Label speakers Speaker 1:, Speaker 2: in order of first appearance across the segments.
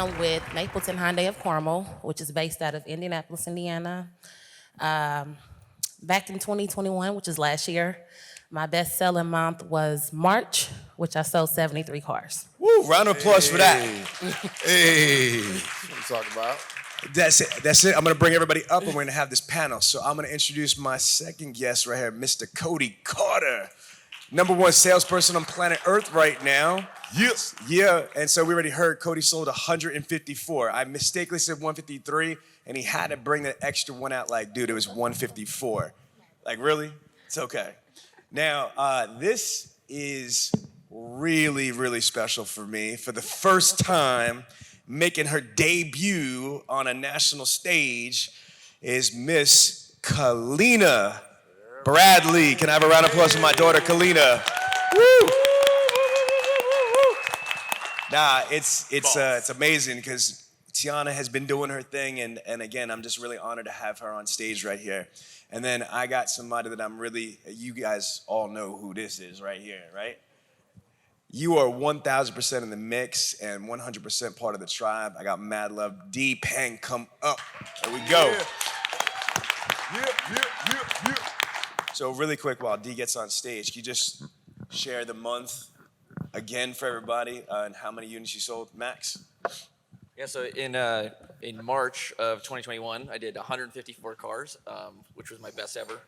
Speaker 1: am with Mapleton Hyundai of Carmel, which is based out of Indianapolis, Indiana. Back in 2021, which is last year, my best-selling month was March, which I sold 73 cars.
Speaker 2: Woo, round of applause for that.
Speaker 3: Hey, what you talking about?
Speaker 2: That's it. I'm gonna bring everybody up and we're gonna have this panel. So I'm gonna introduce my second guest right here, Mr. Cody Carter. #1 salesperson on planet Earth right now.
Speaker 3: Yes.
Speaker 2: Yeah, and so we already heard Cody sold 154. I mistakenly said 153, and he had to bring the extra one out like, dude, it was 154. Like, really? It's okay. Now, this is really, really special for me. For the first time, making her debut on a national stage is Miss Kalina Bradley. Can I have a round of applause for my daughter, Kalina? Woo! Nah, it's amazing because Tiana has been doing her thing, and again, I'm just really honored to have her on stage right here. And then I got somebody that you guys all know who this is right here, right? You are 1,000% in the mix and 100% part of the tribe. I got mad love. D Peng, come up. There we go.
Speaker 3: Yeah.
Speaker 2: So really quick, while D gets on stage, can you just share the month again for everybody and how many units you sold, Max?
Speaker 4: Yeah, so in March of 2021, I did 154 cars, which was my best ever.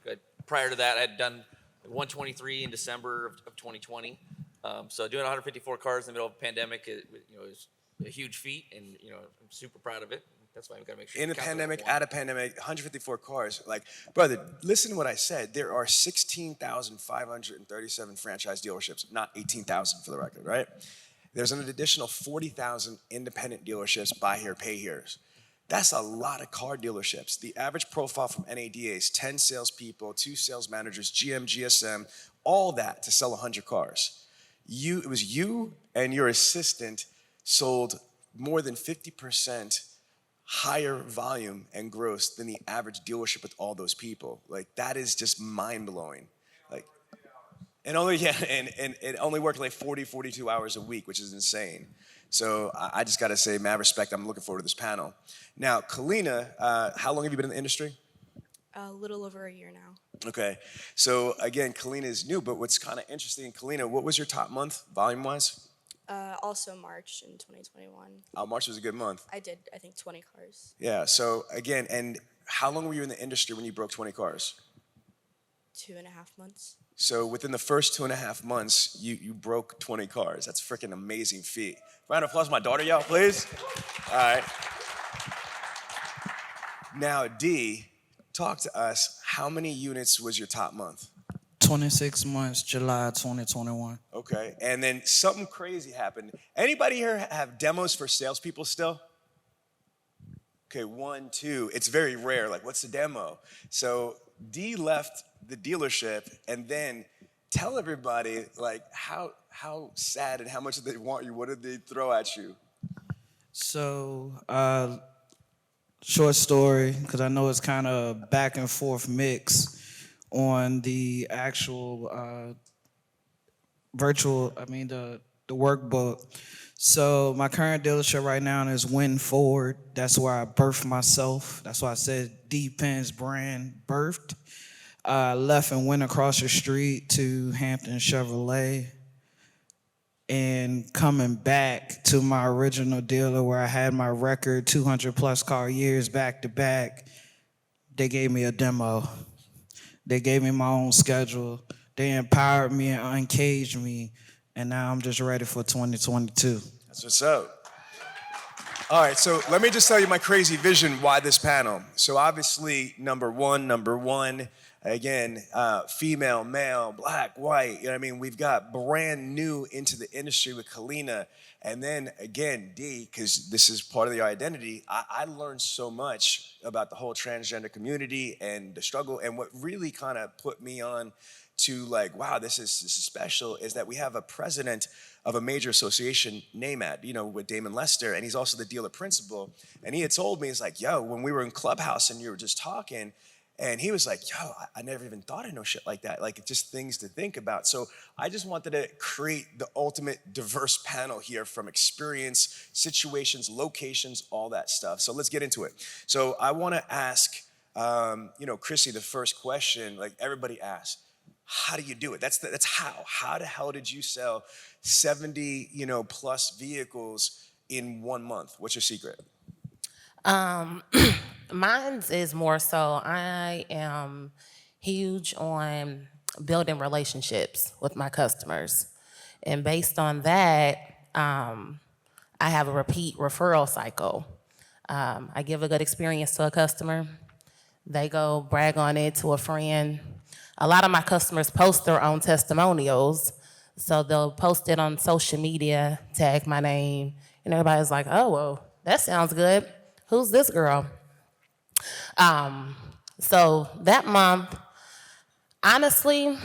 Speaker 4: Prior to that, I had done 123 in December of 2020. So doing 154 cars in the middle of a pandemic, it was a huge feat, and I'm super proud of it. That's why we gotta make sure.
Speaker 2: In a pandemic, out of pandemic, 154 cars. Like, brother, listen to what I said. There are 16,537 franchise dealerships, not 18,000 for the record, right? There's an additional 40,000 independent dealerships, buy here, pay here's. That's a lot of car dealerships. The average profile from NADA is 10 salespeople, 2 sales managers, GM, GSM, all that to sell 100 cars. It was you and your assistant sold more than 50% higher volume and gross than the average dealership with all those people. Like, that is just mind-blowing. Like, and it only worked like 40, 42 hours a week, which is insane. So I just gotta say, mad respect. I'm looking forward to this panel. Now, Kalina, how long have you been in the industry?
Speaker 5: A little over a year now.
Speaker 2: Okay, so again, Kalina is new, but what's kind of interesting, Kalina, what was your top month, volume-wise?
Speaker 5: Also March in 2021.
Speaker 2: March was a good month.
Speaker 5: I did, I think, 20 cars.
Speaker 2: Yeah, so again, and how long were you in the industry when you broke 20 cars?
Speaker 5: 2.5 months.
Speaker 2: So within the first 2.5 months, you broke 20 cars. That's a freaking amazing feat. Round of applause for my daughter, y'all, please. All right. Now, D, talk to us. How many units was your top month?
Speaker 6: 26 months, July 2021.
Speaker 2: Okay, and then something crazy happened. Anybody here have demos for salespeople still? Okay, 1, 2. It's very rare. Like, what's the demo? So D left the dealership, and then tell everybody like how sad and how much did they want you? What did they throw at you?
Speaker 6: So, short story, because I know it's kind of back and forth mix on the actual the workbook. So my current dealership right now is Win Ford. That's where I birthed myself. That's why I said D Penn's brand birthed. I left and went across the street to Hampton Chevrolet, and coming back to my original dealer where I had my record 200 plus car years back to back, they gave me a demo. They gave me my own schedule. They empowered me and uncaged me, and now I'm just ready for 2022.
Speaker 2: That's what's up. All right, so let me just tell you my crazy vision why this panel. So obviously, number one, again, female, male, black, white, you know what I mean? We've got brand new into the industry with Kalina. And then again, D, because this is part of your identity, I learned so much about the whole transgender community and the struggle. And what really kind of put me on to like, wow, this is special, is that we have a president of a major association, NAMAD, with Damon Lester, and he's also the dealer principal. And he had told me, he's like, yo, when we were in Clubhouse and you were just talking, And he was like, yo, I never even thought of no shit like that. Like, it's just things to think about. So I just wanted to create the ultimate diverse panel here from experience, situations, locations, all that stuff. So let's get into it. So I want to ask, Chrissy, the first question, like everybody asks, how do you do it? That's how. How the hell did you sell 70, plus vehicles in 1 month? What's your secret?
Speaker 1: Mine's is more so I am huge on building relationships with my customers. And based on that, I have a repeat referral cycle. I give a good experience to a customer. They go brag on it to a friend. A lot of my customers post their own testimonials. So they'll post it on social media, tag my name, and everybody's like, oh, well, that sounds good. Who's this girl? So that month, honestly,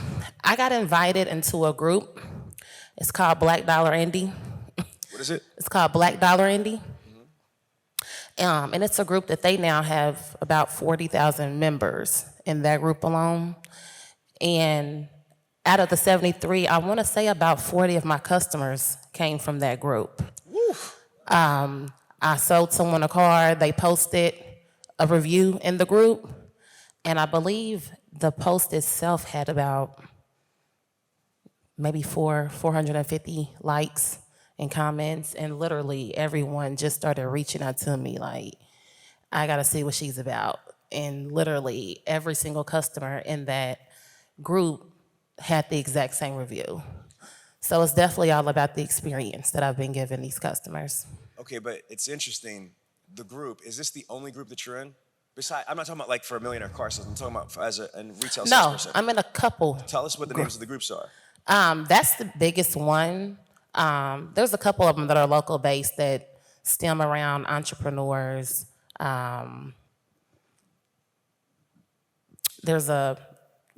Speaker 1: I got invited into a group. It's called Black Dollar Indie.
Speaker 2: What is it?
Speaker 1: It's called Black Dollar Indie. And it's a group that they now have about 40,000 members in that group alone. And out of the 73, I want to say about 40 of my customers came from that group. I sold someone a car. They posted a review in the group. And I believe the post itself had about maybe 450 likes and comments. And literally everyone just started reaching out to me like, I got to see what she's about. And literally every single customer in that group had the exact same review. So it's definitely all about the experience that I've been giving these customers.
Speaker 2: Okay, but it's interesting. The group, is this the only group that you're in? Besides, I'm not talking about like for a Millionaire car sales. I'm talking about as a retail
Speaker 1: No,
Speaker 2: salesperson.
Speaker 1: I'm in a couple.
Speaker 2: Tell us what the names of the groups are.
Speaker 1: That's the biggest one. There's a couple of them that are local based that stem around entrepreneurs. There's a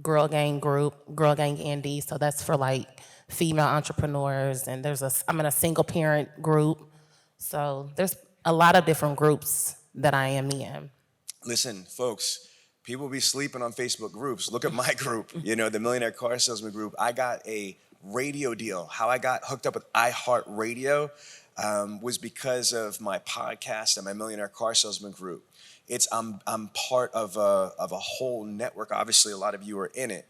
Speaker 1: girl gang group, Girl Gang Indie, so that's for like female entrepreneurs. And I'm in a single parent group. So there's a lot of different groups that I am in.
Speaker 2: Listen, folks, people be sleeping on Facebook groups. Look at my group, the Millionaire Car Salesman group. I got a radio deal. How I got hooked up with iHeartRadio was because of my podcast and my Millionaire Car Salesman group. I'm part of a whole network. Obviously, a lot of you are in it.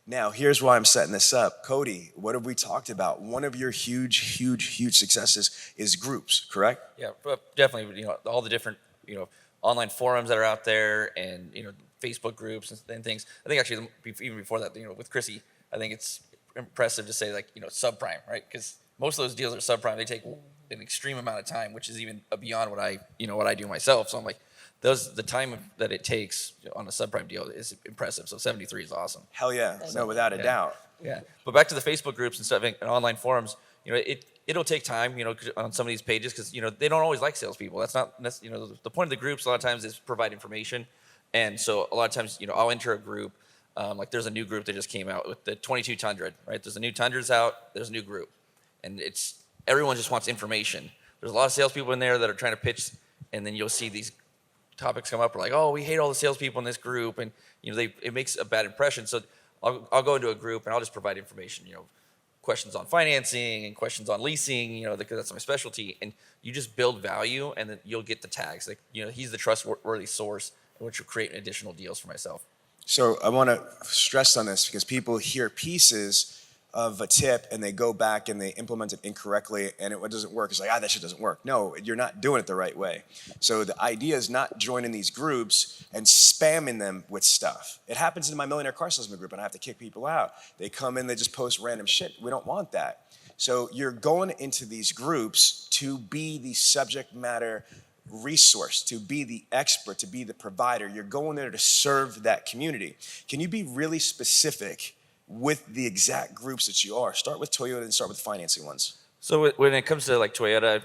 Speaker 2: Now, here's why I'm setting this up. Cody, what have we talked about? One of your huge successes is groups, correct?
Speaker 4: Yeah, but definitely. All the different online forums that are out there, and Facebook groups and things. I think actually even before that, with Chrissy, I think it's impressive to say like subprime, right? Because most of those deals are subprime. They take an extreme amount of time, which is even beyond what I do myself. So I'm like, the time that it takes on a subprime deal is impressive. So 73 is awesome.
Speaker 2: Hell yeah, no, without a doubt.
Speaker 4: Yeah, but back to the Facebook groups and stuff and online forums. It'll take time, on some of these pages because they don't always like salespeople. That's not the point of the groups. A lot of times is provide information, and so a lot of times I'll enter a group. Like there's a new group that just came out with the 22 Tundra, right? There's a new Tundras out. There's a new group, and everyone just wants information. There's a lot of salespeople in there that are trying to pitch, and then you'll see these topics come up. We're like, oh, we hate all the salespeople in this group, and it makes a bad impression. So I'll go into a group and I'll just provide information. Questions on financing and questions on leasing. Because that's my specialty, and you just build value, and then you'll get the tags. Like he's the trustworthy source, which will create additional deals for myself.
Speaker 2: So I want to stress on this because people hear pieces of a tip and they go back and they implement it incorrectly and it doesn't work. It's like, that shit doesn't work. No, you're not doing it the right way. So the idea is not joining these groups and spamming them with stuff. It happens in my Millionaire Car Salesman group and I have to kick people out. They come in, they just post random shit. We don't want that. So you're going into these groups to be the subject matter resource, to be the expert, to be the provider. You're going there to serve that community. Can you be really specific with the exact groups that you are? Start with Toyota and start with financing ones.
Speaker 4: So when it comes to like Toyota,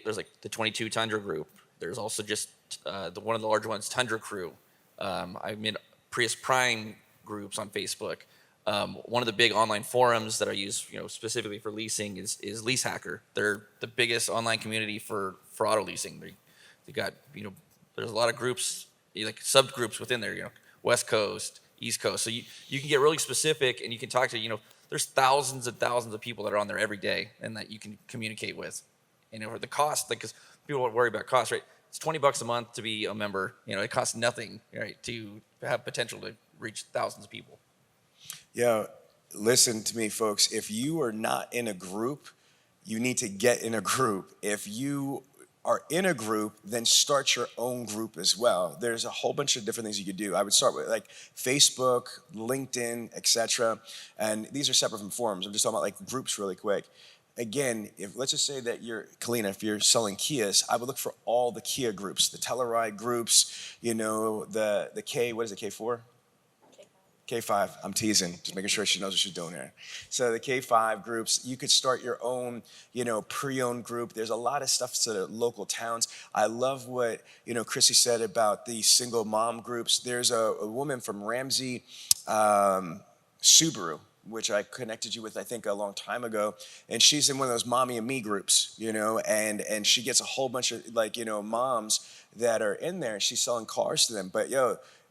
Speaker 4: there's like the 22 Tundra group. There's also just one of the larger ones, Tundra Crew. I'm in Prius Prime groups on Facebook. One of the big online forums that I use, specifically for leasing is Lease Hacker. They're the biggest online community for auto leasing. They got, there's a lot of groups, like subgroups within there. West Coast, East Coast. So you can get really specific, and you can talk to, there's thousands and thousands of people that are on there every day and that you can communicate with. And over the cost, because people worry about cost, right? It's $20 a month to be a member. It costs nothing, right, to have potential to reach thousands of people.
Speaker 2: Yeah, listen to me, folks. If you are not in a group, you need to get in a group. If you are in a group, then start your own group as well. There's a whole bunch of different things you could do. I would start with like Facebook, LinkedIn, etc. And these are separate from forums. I'm just talking about like groups really quick. Again, if let's just say that Kalina, if you're selling Kias, I would look for all the Kia groups, the Telluride groups, the K, what is it, K4? K5, I'm teasing, just making sure she knows what she's doing here. So the K5 groups, you could start your own, pre-owned group. There's a lot of stuff to the local towns. I love what, Chrissy said about the single mom groups. There's a woman from Ramsey Subaru, which I connected you with, I think, a long time ago. And she's in one of those mommy and me groups, and she gets a whole bunch of moms that are in there and she's selling cars to them. But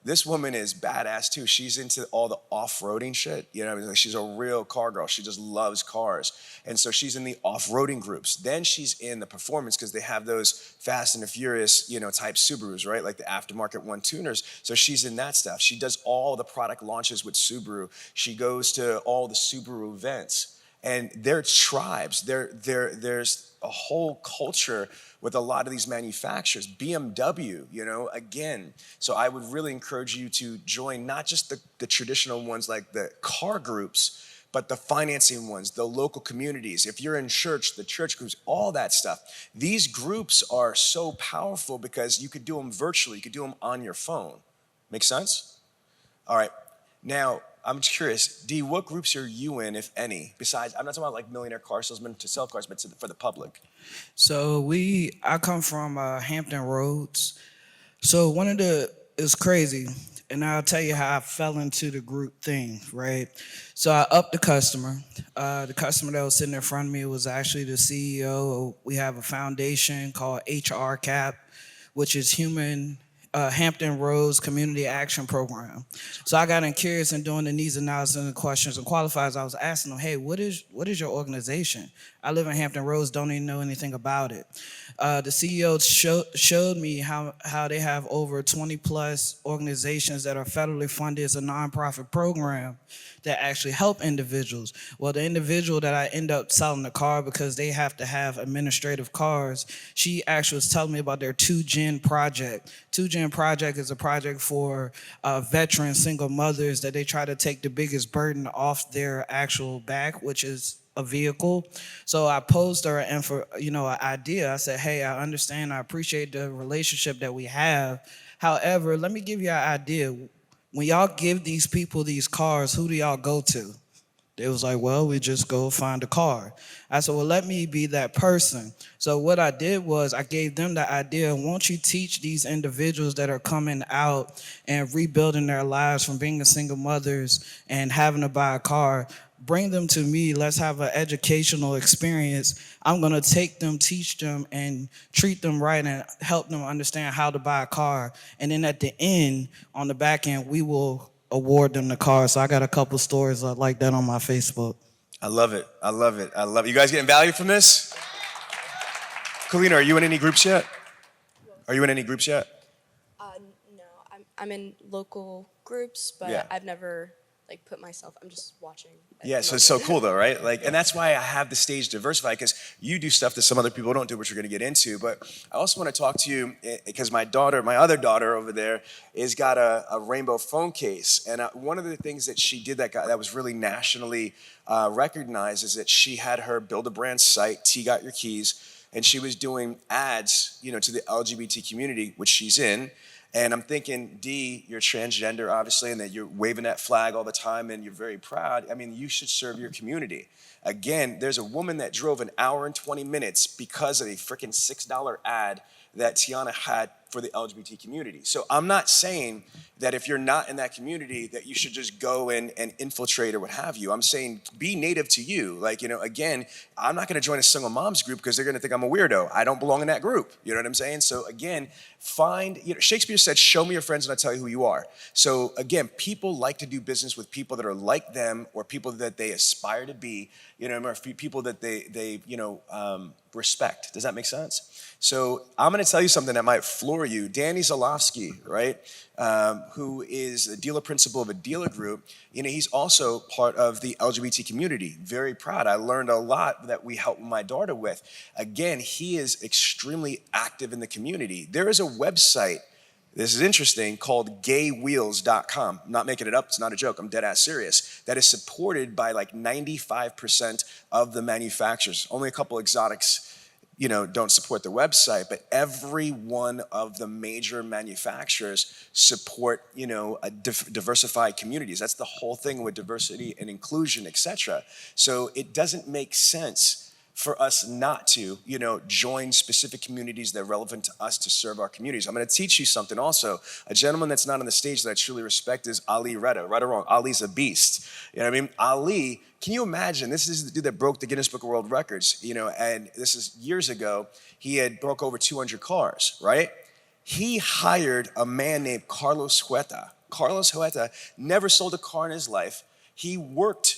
Speaker 2: this woman is badass too. She's into all the off-roading shit. Like she's a real car girl. She just loves cars. And so she's in the off-roading groups. Then she's in the performance because they have those Fast and the Furious, type Subarus, right? Like the aftermarket one tuners. So she's in that stuff. She does all the product launches with Subaru. She goes to all the Subaru events. And they're tribes. There's a whole culture with a lot of these manufacturers. BMW, again. So I would really encourage you to join not just the traditional ones like the car groups, but the financing ones, the local communities. If you're in church, the church groups, all that stuff. These groups are so powerful because you could do them virtually. You could do them on your phone. Make sense? All right. Now, I'm just curious, D, what groups are you in, if any? Besides, I'm not talking about like Millionaire Car Salesman to sell cars, but for the public.
Speaker 6: So I come from Hampton Roads. So it's crazy, and I'll tell you how I fell into the group thing, right? So I upped the customer. The customer that was sitting in front of me was actually the CEO. We have a foundation called HR CAP, which is Hampton Roads Community Action Program. So I got curious in doing the needs analysis and questions and qualifiers. I was asking them, hey, what is your organization? I live in Hampton Roads, don't even know anything about it. The CEO showed me how they have over 20 plus organizations that are federally funded as a nonprofit program that actually help individuals. Well, the individual that I end up selling the car because they have to have administrative cars, she actually was telling me about their 2Gen project. 2Gen project is a project for veteran single mothers that they try to take the biggest burden off their actual back, which is a vehicle. So I posed her an idea. I said, hey, I understand, I appreciate the relationship that we have. However, let me give you an idea. When y'all give these people these cars, who do y'all go to? They was like, well, we just go find a car. I said, well, let me be that person. So what I did was I gave them the idea, won't you teach these individuals that are coming out and rebuilding their lives from being a single mothers and having to buy a car, bring them to me, let's have an educational experience. I'm gonna take them, teach them, and treat them right and help them understand how to buy a car. And then at the end, on the back end, we will award them the car. So I got a couple stories like that on my Facebook.
Speaker 2: I love it. I love it. I love it. You guys getting value from this? Kalina, are you in any groups yet? Are you in any groups yet?
Speaker 5: No, I'm in local groups, but
Speaker 2: Yeah.
Speaker 5: I've never put myself. I'm just watching.
Speaker 2: Yeah, so it's so cool though, right? And that's why I have the stage diversified, because you do stuff that some other people don't do, which we're gonna get into. But I also wanna talk to you, because my other daughter over there, is got a rainbow phone case. And one of the things that she did that was really nationally recognized is that she had her build a brand site, T Got Your Keys, and she was doing ads, to the LGBT community, which she's in. And I'm thinking, D, you're transgender, obviously, and that you're waving that flag all the time and you're very proud. I mean, you should serve your community. Again, there's a woman that drove 1 hour and 20 minutes because of a freaking $6 ad that Tiana had for the LGBT community. So I'm not saying that if you're not in that community that you should just go in and infiltrate or what have you. I'm saying be native to you. Like, again, I'm not going to join a single moms group because they're going to think I'm a weirdo. I don't belong in that group. You know what I'm saying? So again, Shakespeare said, show me your friends and I'll tell you who you are. So again, people like to do business with people that are like them or people that they aspire to be, or people that they respect. Does that make sense? So I'm going to tell you something that might floor you. Danny Zalofsky, right, who is a dealer principal of a dealer group, he's also part of the LGBT community. Very proud. I learned a lot that we helped my daughter with. Again, he is extremely active in the community. There is a website, this is interesting, called gaywheels.com. I'm not making it up. It's not a joke. I'm dead ass serious. That is supported by like 95% of the manufacturers. Only a couple exotics don't support the website, but every one of the major manufacturers support, diversified communities. That's the whole thing with diversity and inclusion, etc. So it doesn't make sense for us not to, join specific communities that are relevant to us to serve our communities. I'm going to teach you something also. A gentleman that's not on the stage that I truly respect is Ali Reda. Right or wrong, Ali's a beast. You know what I mean? Ali, can you imagine? This is the dude that broke the Guinness Book of World Records, and this is years ago. He had broke over 200 cars, right? He hired a man named Carlos Huerta. Carlos Huerta never sold a car in his life. He worked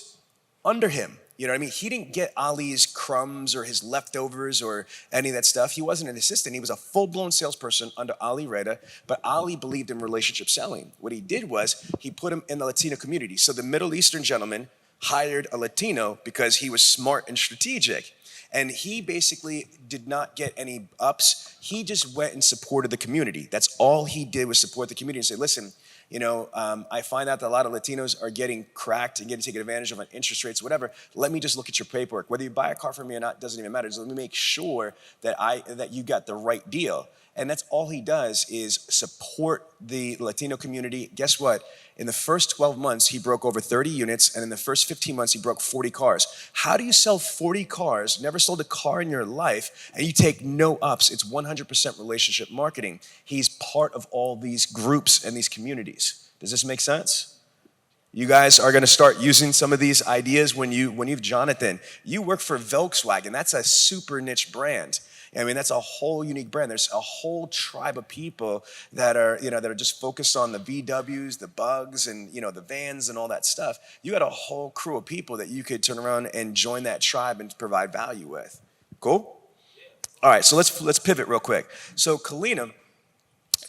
Speaker 2: under him. You know what I mean? He didn't get Ali's crumbs or his leftovers or any of that stuff. He wasn't an assistant. He was a full-blown salesperson under Ali Reda, but Ali believed in relationship selling. What he did was he put him in the Latino community. So the Middle Eastern gentleman hired a Latino because he was smart and strategic. And he basically did not get any ups. He just went and supported the community. That's all he did was support the community and say, listen, I find out that a lot of Latinos are getting cracked and getting taken advantage of on interest rates, whatever. Let me just look at your paperwork. Whether you buy a car from me or not doesn't even matter. Just let me make sure that you got the right deal. And that's all he does is support the Latino community. Guess what? In the first 12 months, he broke over 30 units, and in the first 15 months, he broke 40 cars. How do you sell 40 cars, never sold a car in your life, and you take no ups? It's 100% relationship marketing. He's part of all these groups and these communities. Does this make sense? You guys are going to start using some of these ideas when you've Jonathan. You work for Volkswagen. That's a super niche brand. I mean, that's a whole unique brand. There's a whole tribe of people that are just focused on the VWs, the bugs, and the vans and all that stuff. You got a whole crew of people that you could turn around and join that tribe and provide value with. Cool? All right, so let's pivot real quick. So Kalina,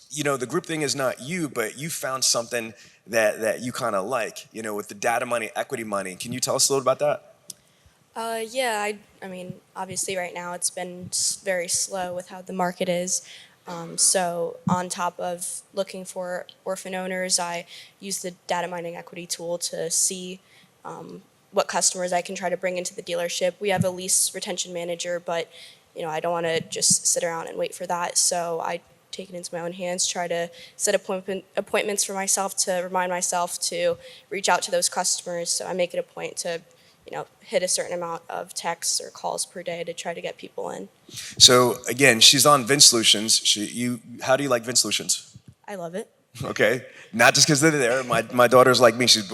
Speaker 2: the group thing is not you, but you found something that you kind of like, with the data money, equity money. Can you tell us a little about that?
Speaker 5: Yeah, I mean, obviously right now it's been very slow with how the market is. So on top of looking for orphan owners, I use the data mining equity tool to see what customers I can try to bring into the dealership. We have a lease retention manager, but I don't want to just sit around and wait for that. So I take it into my own hands, try to set appointments for myself to remind myself to reach out to those customers. So I make it a point to hit a certain amount of texts or calls per day to try to get people in.
Speaker 2: So again, she's on Vin Solutions. How do you like Vin Solutions?
Speaker 5: I love it.
Speaker 2: Okay, not just because they're there. My daughter's like me. She's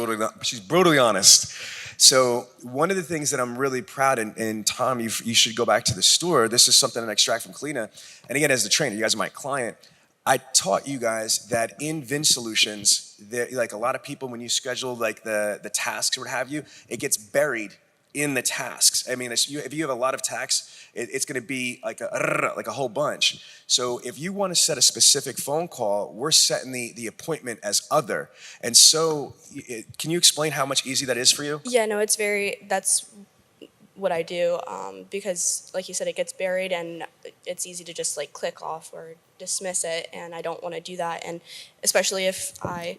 Speaker 2: brutally honest. So one of the things that I'm really proud, and Tom, you should go back to the store. This is something I extract from Kalina. And again, as the trainer, you guys are my client. I taught you guys that in Vin Solutions, like a lot of people, when you schedule like the tasks or what have you, it gets buried in the tasks. I mean, if you have a lot of tasks, it's going to be like a whole bunch. So if you want to set a specific phone call, we're setting the appointment as other. And so can you explain how much easier that is for you?
Speaker 5: Yeah, no, that's what I do, because like you said, it gets buried and it's easy to just like click off or dismiss it, and I don't want to do that. And especially if I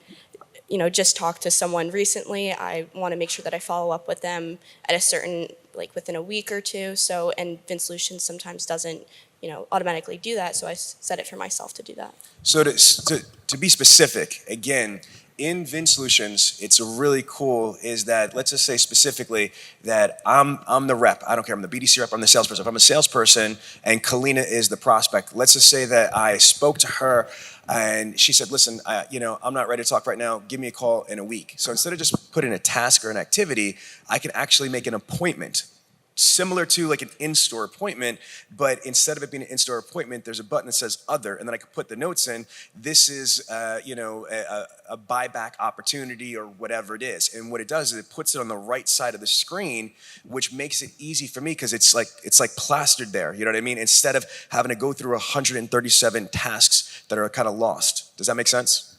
Speaker 5: just talked to someone recently, I want to make sure that I follow up with them at a certain, like within a week or two. So, and Vin Solutions sometimes doesn't automatically do that, so I set it for myself to do that.
Speaker 2: So to be specific, again, in Vin Solutions, it's really cool is that, let's just say specifically that I'm the rep. I don't care, I'm the BDC rep, I'm the salesperson. If I'm a salesperson and Kalina is the prospect, let's just say that I spoke to her and she said, listen, I'm not ready to talk right now. Give me a call in a week. So instead of just putting a task or an activity, I can actually make an appointment. Similar to like an in-store appointment, but instead of it being an in-store appointment, there's a button that says other, and then I can put the notes in. This is, a buyback opportunity or whatever it is. And what it does is it puts it on the right side of the screen, which makes it easy for me because it's like plastered there. You know what I mean? Instead of having to go through 137 tasks that are kind of lost. Does that make sense?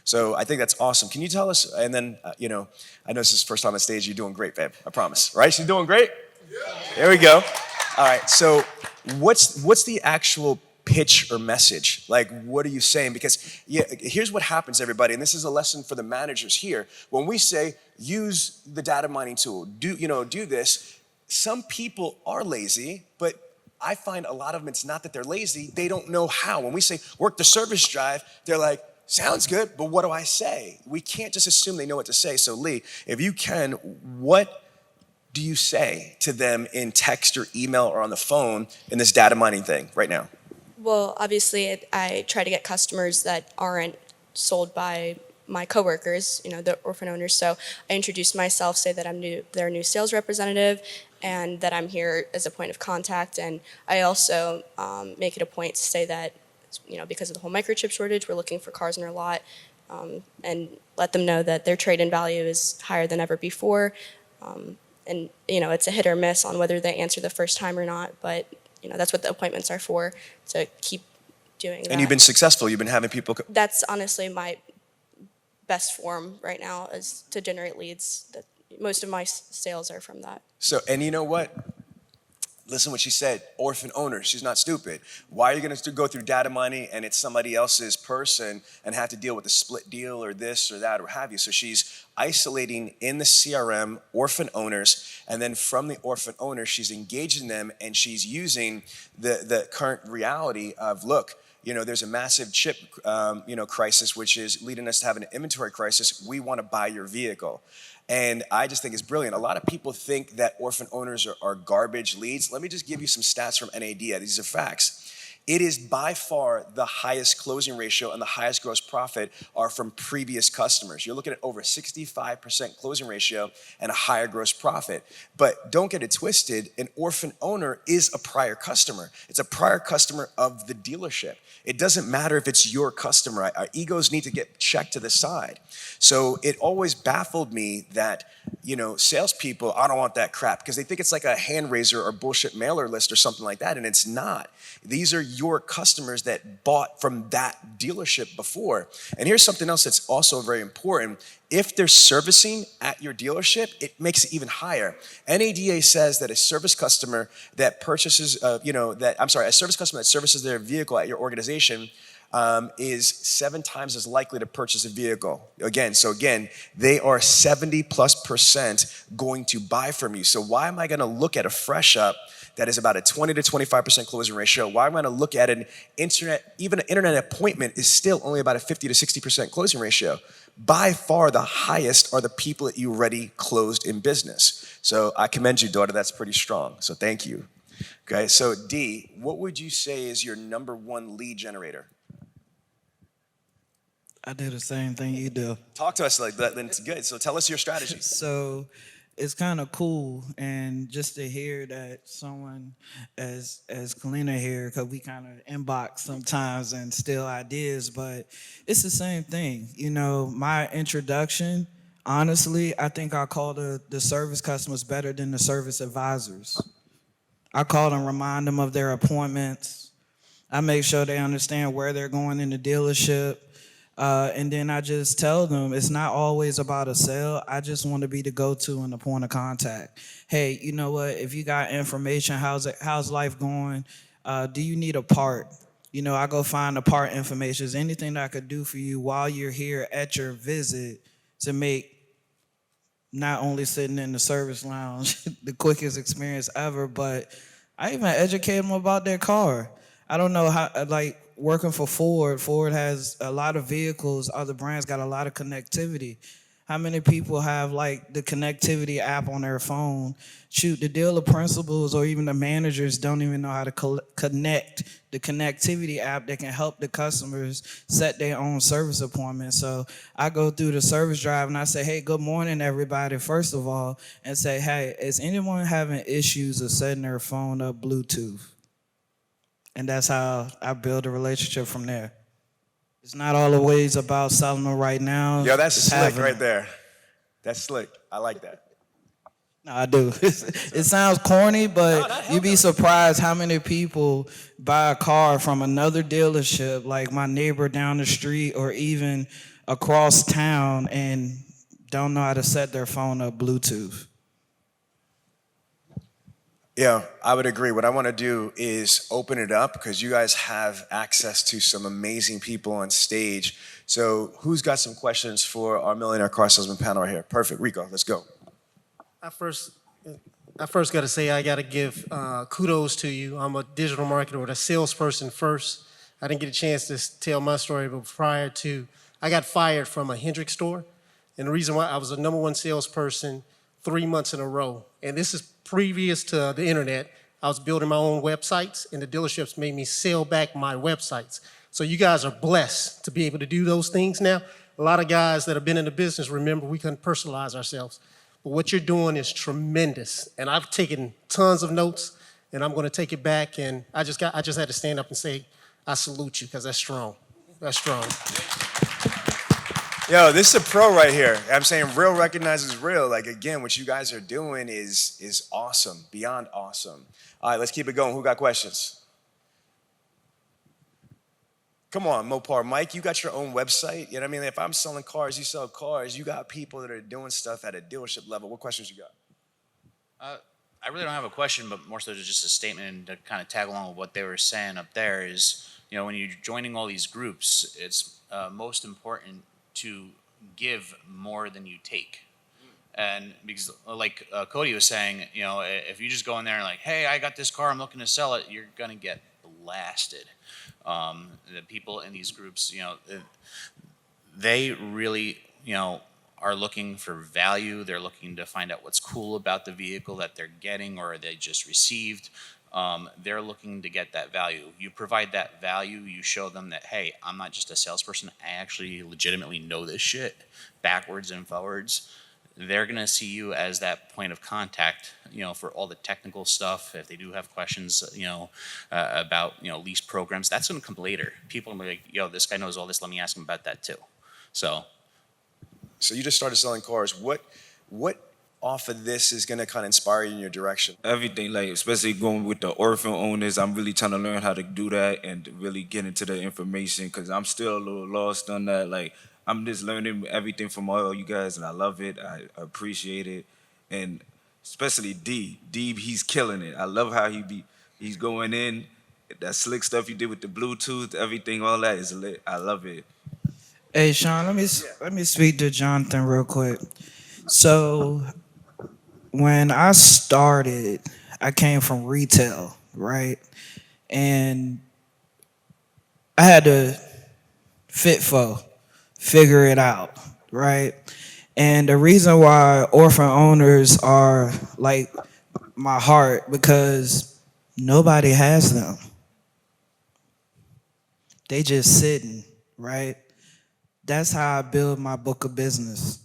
Speaker 2: So I think that's awesome. Can you tell us? And then, I know this is the first time on stage. You're doing great, babe. I promise. Right? She's doing great. There we go. All right. So what's the actual pitch or message? Like, what are you saying? Because here's what happens, everybody, and this is a lesson for the managers here. When we say use the data mining tool, do this, some people are lazy, but I find a lot of them, it's not that they're lazy, they don't know how. When we say work the service drive, they're like, sounds good, but what do I say? We can't just assume they know what to say. So Lee, if you can, what do you say to them in text or email or on the phone in this data mining thing right now? Well,
Speaker 5: obviously, I try to get customers that aren't sold by my coworkers, the orphan owners. So I introduce myself, say that I'm their new sales representative, and that I'm here as a point of contact. And I also make it a point to say that, because of the whole microchip shortage, we're looking for cars in our lot, and let them know that their trade-in value is higher than ever before. And, it's a hit or miss on whether they answer the first time or not. But, that's what the appointments are for, to keep doing that.
Speaker 2: And you've been successful. You've been having people.
Speaker 5: That's honestly my best form right now, is to generate leads. Most of my sales are from that.
Speaker 2: So, and you know what? Listen what she said, orphan owners. She's not stupid. Why are you going to go through data mining and it's somebody else's person and have to deal with a split deal or this or that or have you? So she's isolating in the CRM orphan owners, and then from the orphan owners, she's engaging them and she's using the current reality of, look, there's a massive chip, crisis, which is leading us to have an inventory crisis. We want to buy your vehicle. And I just think it's brilliant. A lot of people think that orphan owners are garbage leads. Let me just give you some stats from NADA. These are facts. It is by far the highest closing ratio and the highest gross profit are from previous customers. You're looking at over 65% closing ratio and a higher gross profit. But don't get it twisted, an orphan owner is a prior customer. It's a prior customer of the dealership. It doesn't matter if it's your customer. Our egos need to get checked to the side. So it always baffled me that, salespeople, I don't want that crap, because they think it's like a hand raiser or bullshit mailer list or something like that, and it's not. These are your customers that bought from that dealership before. And here's something else that's also very important. If they're servicing at your dealership, it makes it even higher. NADA says that a service customer that purchases, a service customer that services their vehicle at your organization is 7 times as likely to purchase a vehicle. Again, they are 70+% going to buy from you. So why am I going to look at a fresh up that is about a 20 to 25% closing ratio? Why am I going to look at even an internet appointment is still only about a 50 to 60% closing ratio? By far the highest are the people that you already closed in business. So I commend you, daughter. That's pretty strong. So thank you. Okay, so D, what would you say is your number one lead generator?
Speaker 6: I do the same thing you do.
Speaker 2: Talk to us like that, then it's good. So tell us your strategy.
Speaker 6: So it's kind of cool, and just to hear that someone as Kalina here, because we kind of inbox sometimes and steal ideas, but it's the same thing. My introduction, honestly, I think I call the service customers better than the service advisors. I call them, remind them of their appointments. I make sure they understand where they're going in the dealership. And then I just tell them it's not always about a sale. I just want to be the go-to and the point of contact. Hey, you know what? If you got information, how's life going? Do you need a part? I go find the part information. Is anything that I could do for you while you're here at your visit to make not only sitting in the service lounge the quickest experience ever, but I even educate them about their car. I don't know how, like, working for Ford. Ford has a lot of vehicles. Other brands got a lot of connectivity. How many people have like the connectivity app on their phone? Shoot, the dealer principals or even the managers don't even know how to connect the connectivity app that can help the customers set their own service appointments. So I go through the service drive and I say, hey, good morning, everybody, first of all, and say, hey, is anyone having issues of setting their phone up Bluetooth? And that's how I build a relationship from there. It's not always about selling them right now.
Speaker 2: Yo, that's
Speaker 6: It's
Speaker 2: slick
Speaker 6: having
Speaker 2: right
Speaker 6: them.
Speaker 2: there. That's slick. I like that.
Speaker 6: No, I do. It sounds corny, but you'd be surprised how many people buy a car from another dealership, like my neighbor down the street or even across town, and don't know how to set their phone up Bluetooth.
Speaker 2: Yeah, I would agree. What I want to do is open it up because you guys have access to some amazing people on stage. So who's got some questions for our Millionaire Car Salesman panel right here? Perfect. Rico, let's go.
Speaker 7: I first got to say I got to give kudos to you. I'm a digital marketer or a salesperson first. I didn't get a chance to tell my story, but prior to, I got fired from a Hendrick store. And the reason why I was the #1 salesperson 3 months in a row. And this is previous to the internet. I was building my own websites and the dealerships made me sell back my websites. So you guys are blessed to be able to do those things now. A lot of guys that have been in the business remember we couldn't personalize ourselves. But what you're doing is tremendous. And I've taken tons of notes and I'm gonna take it back, and I just had to stand up and say, I salute you, because that's strong. That's strong.
Speaker 2: Yo, this is a pro right here. I'm saying real recognizes real. Like, again, what you guys are doing is awesome, beyond awesome. All right, let's keep it going. Who got questions? Come on, Mopar. Mike, you got your own website. You know what I mean? If I'm selling cars, you sell cars. You got people that are doing stuff at a dealership level. What questions you got?
Speaker 8: I really don't have a question, but more so just a statement, and to kind of tag along with what they were saying up there is, you know, when you're joining all these groups, it's most important to give more than you take. And because like Cody was saying, you know, if you just go in there and like, hey, I got this car, I'm looking to sell it, you're going to get blasted. The people in these groups, you know, they really, you know, are looking for value. They're looking to find out what's cool about the vehicle that they're getting or they just received. They're looking to get that value. You provide that value, you show them that, hey, I'm not just a salesperson, I actually legitimately know this shit backwards and forwards. They're gonna see you as that point of contact, you know, for all the technical stuff. If they do have questions, you know, about, you know, lease programs, that's gonna come later. People will be like, yo, this guy knows all this, let me ask him about that too. So
Speaker 2: you just started selling cars. What off of this is gonna kind of inspire you in your direction?
Speaker 9: Everything, like especially going with the orphan owners, I'm really trying to learn how to do that and really get into the information because I'm still a little lost on that. Like I'm just learning everything from all you guys, and I love it. I appreciate it, and especially D, he's killing it. I love how he's going in. That slick stuff you did with the Bluetooth, everything, all that is lit. I love it.
Speaker 6: Hey, Sean, let me speak to Jonathan real quick. So when I started, I came from retail, right? And I had to figure it out, right? And the reason why orphan owners are like my heart, because nobody has them. They just sitting, right? That's how I build my book of business.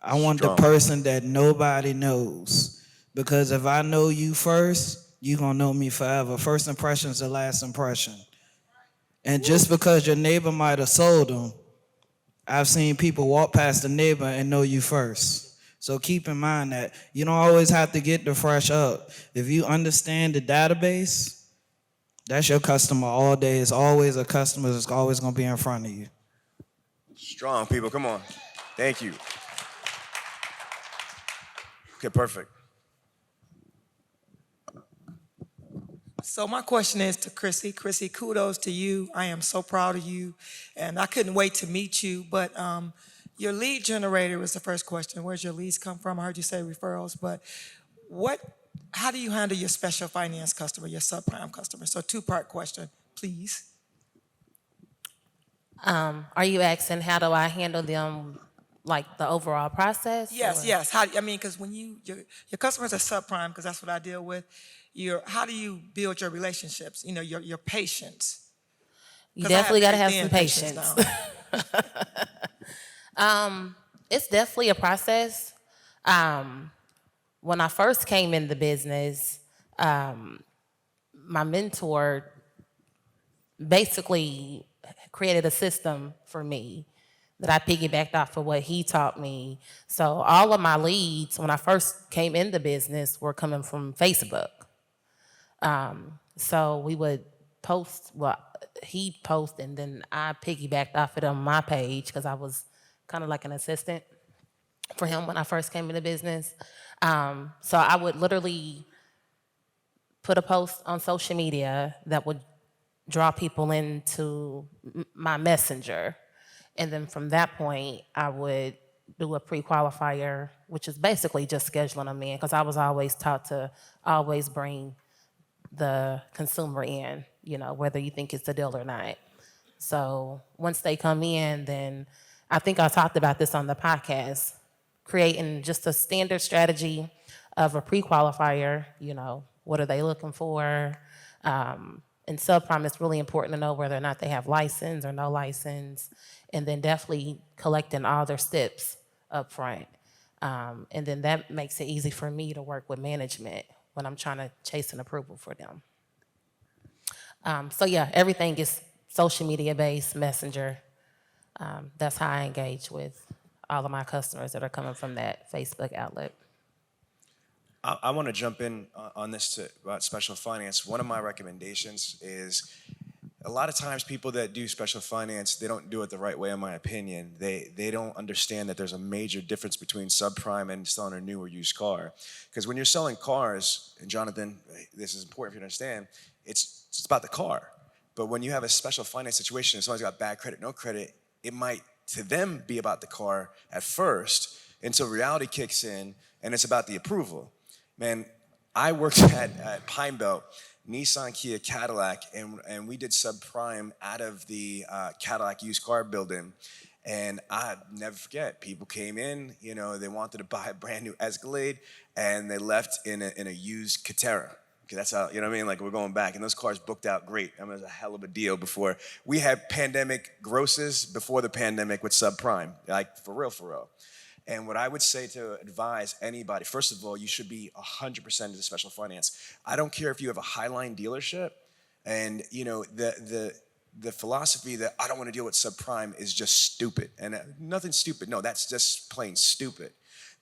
Speaker 6: I want the person that nobody knows. Because if I know you first, you're going to know me forever. First impression is the last impression. And just because your neighbor might have sold them, I've seen people walk past the neighbor and know you first. So keep in mind that you don't always have to get the fresh up. If you understand the database, that's your customer all day. It's always a customer that's always going to be in front of you.
Speaker 2: Strong people, come on. Thank you. Okay, perfect.
Speaker 10: So my question is to Chrissy. Chrissy, kudos to you. I am so proud of you, and I couldn't wait to meet you. But your lead generator was the first question. Where's your leads come from? I heard you say referrals, but how do you handle your special finance customer, your subprime customer? So two-part question. please.
Speaker 1: Are you asking how do I handle them, like the overall process?
Speaker 10: Yes,
Speaker 1: or-
Speaker 10: yes. How, I mean, because when your customers are subprime, because that's what I deal with. How do you build your relationships? You know, your patience.
Speaker 1: You
Speaker 10: 'Cause I
Speaker 1: definitely got to
Speaker 10: very
Speaker 1: have some
Speaker 10: thin patience
Speaker 1: patience. It's definitely a process. When I first came in the business, my mentor basically created a system for me that I piggybacked off of what he taught me. So all of my leads when I first came in the business were coming from Facebook. So we would post, well, he'd post and then I piggybacked off it on my page because I was kind of like an assistant for him when I first came into business. So I would literally put a post on social media that would draw people into my messenger. And then from that point, I would do a pre-qualifier, which is basically just scheduling them in because I was always taught to always bring the consumer in, you know, whether you think it's a deal or not. So once they come in, then I think I talked about this on the podcast, creating just a standard strategy of a pre-qualifier, you know, what are they looking for? In subprime, it's really important to know whether or not they have license or no license, and then definitely collecting all their steps up front. And then that makes it easy for me to work with management when I'm trying to chase an approval for them. So yeah, everything is social media based, messenger. That's how I engage with all of my customers that are coming from that Facebook outlet.
Speaker 2: I want to jump in on this about special finance. One of my recommendations is a lot of times people that do special finance, they don't do it the right way, in my opinion. They don't understand that there's a major difference between subprime and selling a new or used car. Because when you're selling cars, and Jonathan, this is important for you to understand, it's about the car. But when you have a special finance situation, if someone's got bad credit, no credit, it might to them be about the car at first until reality kicks in and it's about the approval. Man, I worked at Pine Belt, Nissan, Kia, Cadillac, and we did subprime out of the Cadillac used car building. And I never forget, people came in, you know, they wanted to buy a brand new Escalade, and they left in a used Catera. Okay, that's how, you know what I mean? Like, we're going back, and those cars booked out great. I mean, it was a hell of a deal before. We had pandemic grosses before the pandemic with subprime, like, for real, for real. And what I would say to advise anybody, first of all, you should be 100% into special finance. I don't care if you have a Highline dealership, and you know the philosophy that I don't want to deal with subprime is just stupid. And nothing stupid. No, that's just plain stupid.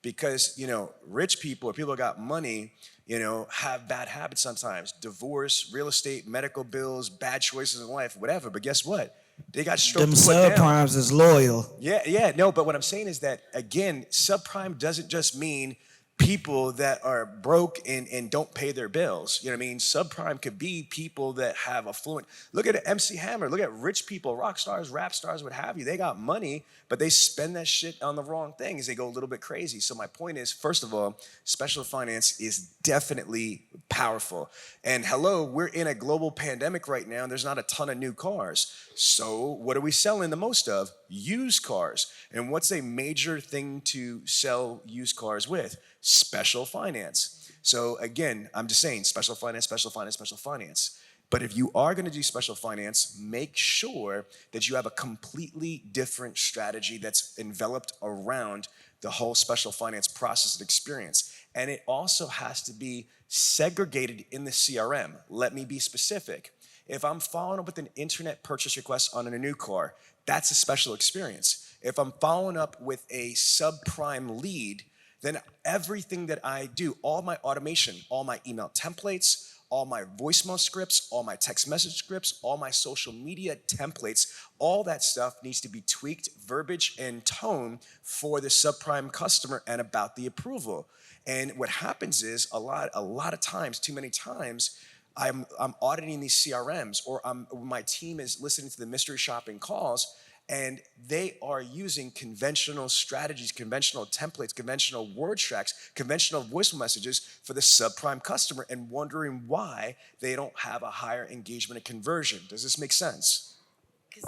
Speaker 2: Because you know, rich people or people that got money, you know, have bad habits sometimes: divorce, real estate, medical bills, bad choices in life, whatever. But guess what? They got stroked
Speaker 6: Them
Speaker 2: to put down.
Speaker 6: subprimes is loyal.
Speaker 2: Yeah, no, but what I'm saying is that, again, subprime doesn't just mean people that are broke and don't pay their bills. You know what I mean? Subprime could be people that have affluent. Look at MC Hammer. Look at rich people, rock stars, rap stars, what have you. They got money, but they spend that shit on the wrong things. They go a little bit crazy. So my point is, first of all, special finance is definitely powerful. And hello, we're in a global pandemic right now, and there's not a ton of new cars. So what are we selling the most of? Used cars. And what's a major thing to sell used cars with? Special finance. So again, I'm just saying special finance, special finance, special finance. But if you are going to do special finance, make sure that you have a completely different strategy that's enveloped around the whole special finance process and experience. And it also has to be segregated in the CRM. Let me be specific. If I'm following up with an internet purchase request on a new car, that's a special experience. If I'm following up with a subprime lead, then everything that I do, all my automation, all my email templates, all my voicemail scripts, all my text message scripts, all my social media templates, all that stuff needs to be tweaked, verbiage and tone for the subprime customer and about the approval. And what happens is a lot of times, too many times, I'm auditing these CRMs, or my team is listening to the mystery shopping calls, And they are using conventional strategies, conventional templates, conventional word tracks, conventional voice messages for the subprime customer and wondering why they don't have a higher engagement and conversion. Does this make sense?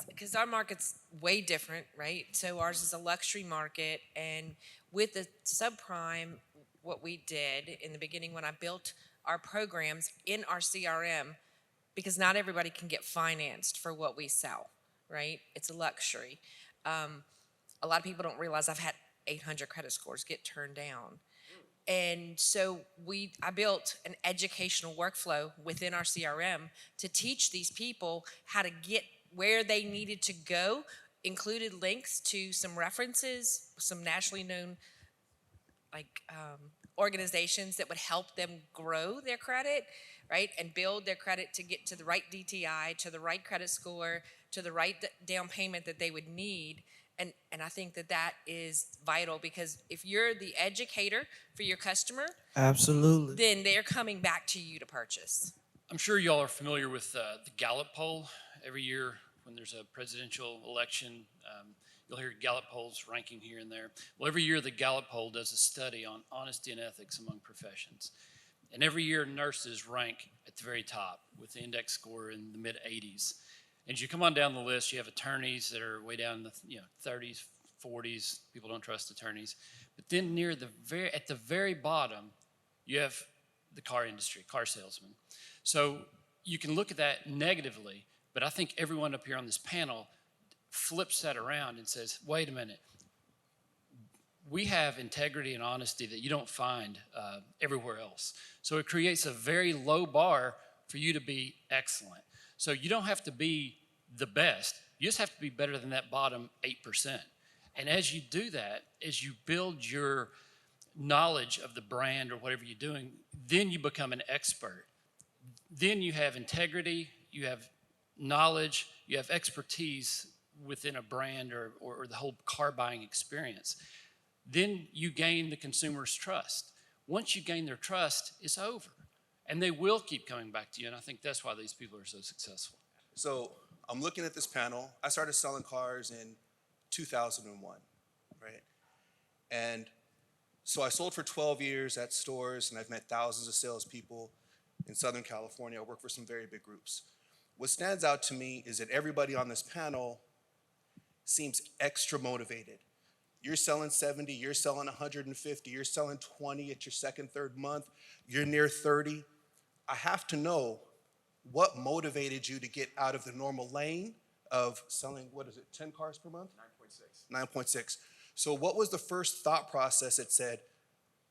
Speaker 11: Because our market's way different, right? So ours is a luxury market, and with the subprime, what we did in the beginning when I built our programs in our CRM, because not everybody can get financed for what we sell, right? It's a luxury. A lot of people don't realize I've had 800 credit scores get turned down. And so I built an educational workflow within our CRM to teach these people how to get where they needed to go, included links to some references, some nationally known organizations that would help them grow their credit, right? And build their credit to get to the right DTI, to the right credit score, to the right down payment that they would need. And I think that is vital, because if you're the educator for your customer,
Speaker 6: Absolutely.
Speaker 11: then they're coming back to you to purchase.
Speaker 12: I'm sure y'all are familiar with the Gallup poll. Every year when there's a presidential election, you'll hear Gallup polls ranking here and there. Well, every year the Gallup poll does a study on honesty and ethics among professions. And every year nurses rank at the very top with the index score in the mid-80s. And as you come on down the list, you have attorneys that are way down in the 30s, 40s. People don't trust attorneys. But then at the very bottom, you have the car industry, car salesmen. So you can look at that negatively, but I think everyone up here on this panel flips that around and says, wait a minute, we have integrity and honesty that you don't find everywhere else. So it creates a very low bar for you to be excellent. So you don't have to be the best, you just have to be better than that bottom 8%. And as you do that, as you build your knowledge of the brand or whatever you're doing, then you become an expert. Then you have integrity, you have knowledge, you have expertise within a brand or the whole car buying experience. Then you gain the consumer's trust. Once you gain their trust, it's over. And they will keep coming back to you, and I think that's why these people are so successful.
Speaker 13: So I'm looking at this panel. I started selling cars in 2001, right? And so I sold for 12 years at stores, and I've met thousands of salespeople in Southern California. I work for some very big groups. What stands out to me is that everybody on this panel seems extra motivated. You're selling 70, you're selling 150, you're selling 20 at your second, third month, you're near 30. I have to know what motivated you to get out of the normal lane of selling, 10 cars per month? 9.6. 9.6. So what was the first thought process that said,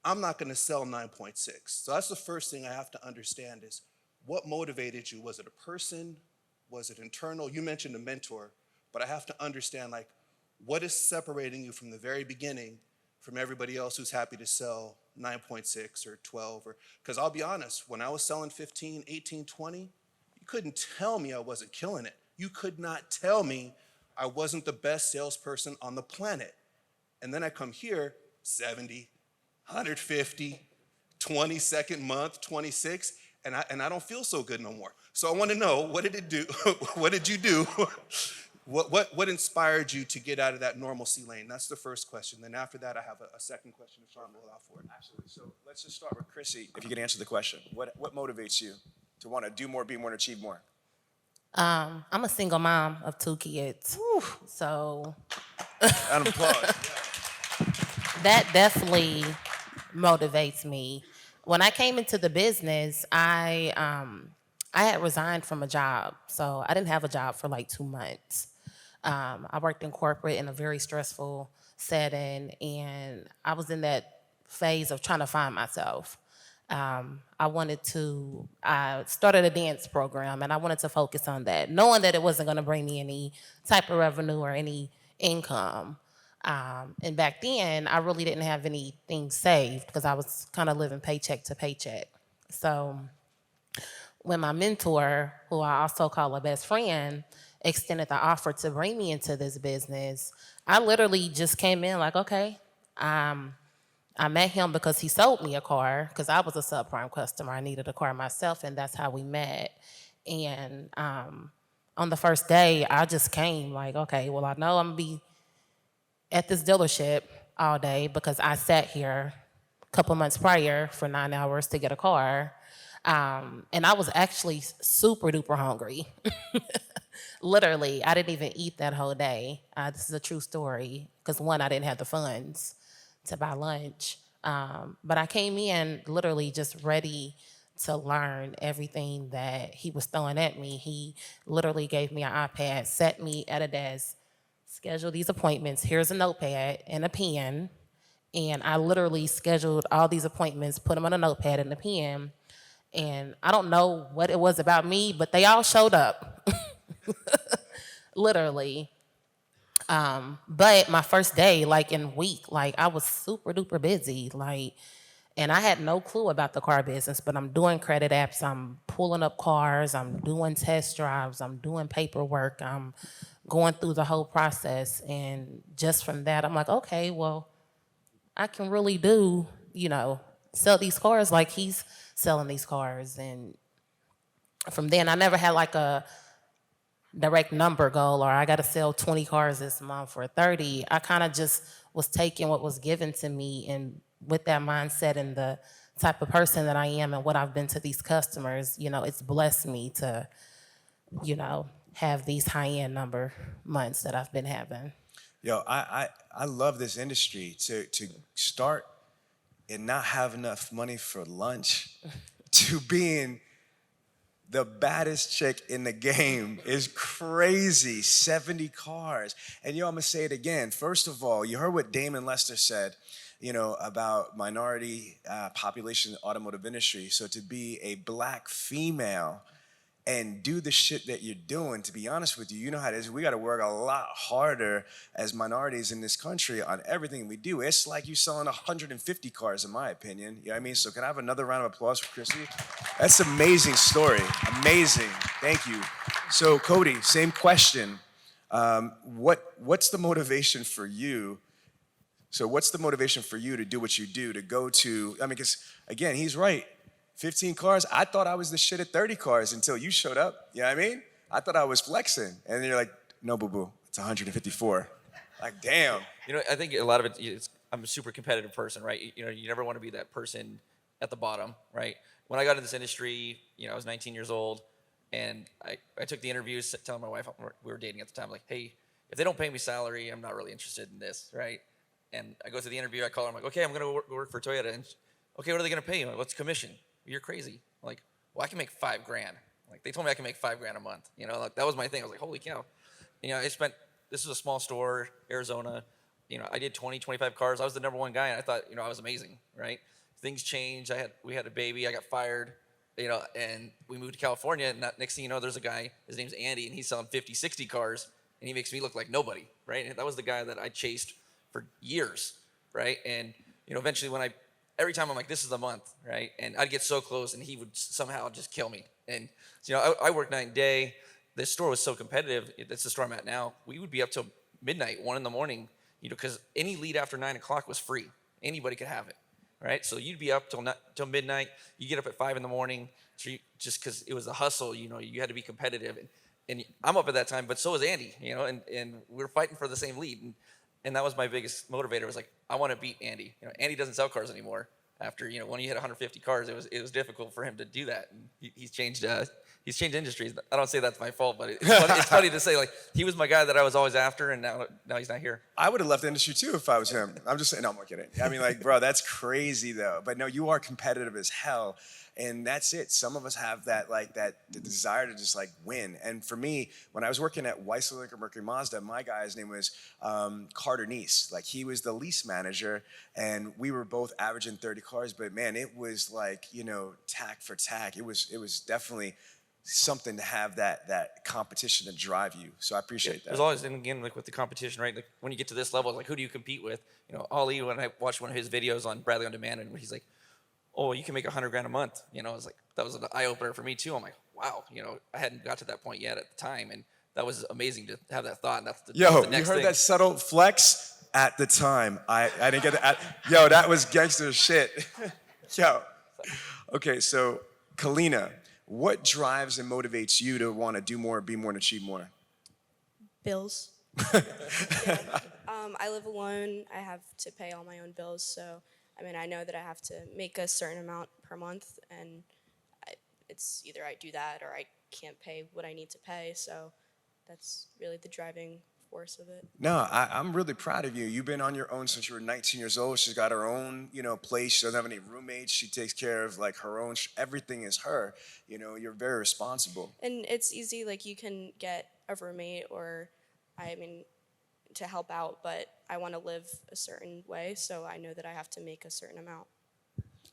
Speaker 13: I'm not gonna sell 9.6? So that's the first thing I have to understand is, what motivated you? Was it a person? Was it internal? You mentioned a mentor, but I have to understand, what is separating you from the very beginning from everybody else who's happy to sell 9.6 or 12? Because I'll be honest, when I was selling 15, 18, 20, you couldn't tell me I wasn't killing it. You could not tell me I wasn't the best salesperson on the planet. And then I come here, 70, 150, 22nd month, 26, and I don't feel so good no more. So I want to know, what did it do? What did you do? What inspired you to get out of that normalcy lane? That's the first question. Then after that, I have a second question if Sean will allow for it.
Speaker 2: Absolutely. So let's just start with Chrissy. If you could answer the question, what motivates you to want to do more, be more, and achieve more?
Speaker 1: I'm a single mom of 2 kids. So
Speaker 2: Round of applause.
Speaker 1: that definitely motivates me. When I came into the business, I had resigned from a job, so I didn't have a job for like 2 months. I worked in corporate in a very stressful setting, and I was in that phase of trying to find myself. I started a dance program, and I wanted to focus on that, knowing that it wasn't going to bring me any type of revenue or any income. And back then, I really didn't have anything saved because I was kind of living paycheck to paycheck. So when my mentor, who I also call a best friend, extended the offer to bring me into this business, I literally just came in like, okay, I met him because he sold me a car because I was a subprime customer. I needed a car myself, and that's how we met. And on the first day, I just came like, okay, well, I know I'm gonna be at this dealership all day because I sat here a couple months prior for 9 hours to get a car. And I was actually super duper hungry. Literally, I didn't even eat that whole day. This is a true story because one, I didn't have the funds to buy lunch. But I came in literally just ready to learn everything that he was throwing at me. He literally gave me an iPad, set me at a desk, schedule these appointments. Here's a notepad and a pen. And I literally scheduled all these appointments, put them on a notepad and a pen. And I don't know what it was about me, but they all showed up. Literally. But my first day, like in week, like I was super duper busy. Like, and I had no clue about the car business, but I'm doing credit apps, I'm pulling up cars, I'm doing test drives, I'm doing paperwork, I'm going through the whole process. And just from that, I'm like, okay, well, I can really do, sell these cars like he's selling these cars. And from then, I never had like a direct number goal or I got to sell 20 cars this month or 30. I kind of just was taking what was given to me, and with that mindset and the type of person that I am and what I've been to these customers, it's blessed me to, have these high-end number months that I've been having.
Speaker 2: Yo, I love this industry. To start and not have enough money for lunch to being the baddest chick in the game is crazy. 70 cars. And I'm gonna say it again. First of all, you heard what Damon Lester said, about minority population in the automotive industry. So to be a black female and do the shit that you're doing, to be honest with you, you know how it is. We got to work a lot harder as minorities in this country on everything we do. It's like you selling 150 cars, in my opinion. You know what I mean? So can I have another round of applause for Chrissy? That's an amazing story. Amazing. Thank you. So Cody, same question. What's the motivation for you? So what's the motivation for you to do what you do, to go to, because again, he's right. 15 cars, I thought I was the shit at 30 cars until you showed up. You know what I mean? I thought I was flexing. And then you're like, no, boo-boo, it's 154. Like, damn.
Speaker 4: I think a lot of it, I'm a super competitive person, right? You never want to be that person at the bottom, right? When I got into this industry, I was 19 years old, and I took the interviews telling my wife, we were dating at the time, like, hey, if they don't pay me salary, I'm not really interested in this, right? And I go to the interview, I call her, I'm like, okay, I'm going to work for Toyota. And okay, what are they going to pay you? What's commission? You're crazy. Like, well, I can make $5,000. Like, they told me I can make $5,000 a month. Like, that was my thing. I was like, holy cow. This is a small store, Arizona. I did 20, 25 cars. I was the number one guy, and I thought, I was amazing, right? Things changed. We had a baby. I got fired, and we moved to California. And next thing you know, there's a guy, his name's Andy, and he's selling 50, 60 cars, and he makes me look like nobody, right? And that was the guy that I chased for years, right? And, eventually every time I'm like, this is the month, right? And I'd get so close, and he would somehow just kill me. And I worked night and day. This store was so competitive. That's the store I'm at now. We would be up till midnight, 1 a.m, because any lead after 9 o'clock was free. Anybody could have it, right? So you'd be up till midnight. You get up at 5 a.m. So just because it was a hustle, you had to be competitive. And I'm up at that time, but so is Andy, and we were fighting for the same lead. And that was my biggest motivator. Was like, I want to beat Andy. Andy doesn't sell cars anymore. After when he hit 150 cars, it was difficult for him to do that. And he's changed industries. I don't say that's my fault, but it's funny to say, like, he was my guy that I was always after, and now he's not here.
Speaker 2: I would have left the industry too if I was him. I'm just saying, no, I'm not kidding. Bro, that's crazy though. But no, you are competitive as hell. And that's it. Some of us have the desire to just like win. And for me, when I was working at Weissler Lincoln Mercury Mazda, my guy's name was Carter Neese. Like, he was the lease manager, and we were both averaging 30 cars. But man, it was like, tack for tack. It was definitely something to have that competition to drive you. So I appreciate that.
Speaker 4: There's always, and again, like with the competition, right? Like when you get to this level, like, who do you compete with? Ali, when I watched one of his videos on Bradley on Demand, and he's like, oh, you can make $100,000 a month. It was like, that was an eye opener for me too. I'm like, wow, I hadn't got to that point yet at the time, and that was amazing to have that thought. And that's the next
Speaker 2: you heard
Speaker 4: thing.
Speaker 2: that subtle flex at the time. I didn't get that. That was gangster shit. Okay, so Kalina, What drives and motivates you to want to do more, be more, and achieve more?
Speaker 5: Bills. I live alone. I have to pay all my own bills, so I mean, I know that I have to make a certain amount per month, and it's either I do that or I can't pay what I need to pay. So that's really the driving force of it.
Speaker 2: No, I'm really proud of you. You've been on your own since you were 19 years old. She's got her own, place. She doesn't have any roommates. She takes care of like her own. Everything is her. You're very responsible.
Speaker 5: And it's easy, like you can get a roommate or, I mean, to help out, but I want to live a certain way, so I know that I have to make a certain amount.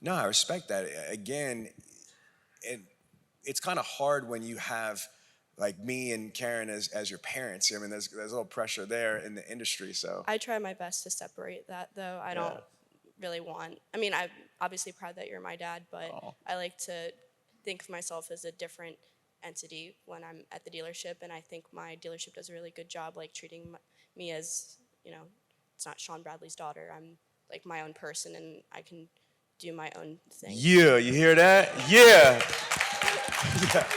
Speaker 2: No, I respect that. Again, it's kind of hard when you have like me and Karen as your parents. I mean, there's a little pressure there in the industry. So
Speaker 5: I try my best to separate that, though. I don't really want. I mean, I'm obviously proud that you're my dad, but I like to think of myself as a different entity when I'm at the dealership, and I think my dealership does a really good job, like treating me as, it's not Sean Bradley's daughter. I'm like my own person, and I can do my own thing.
Speaker 2: Yeah, you hear that? Yeah. Yeah.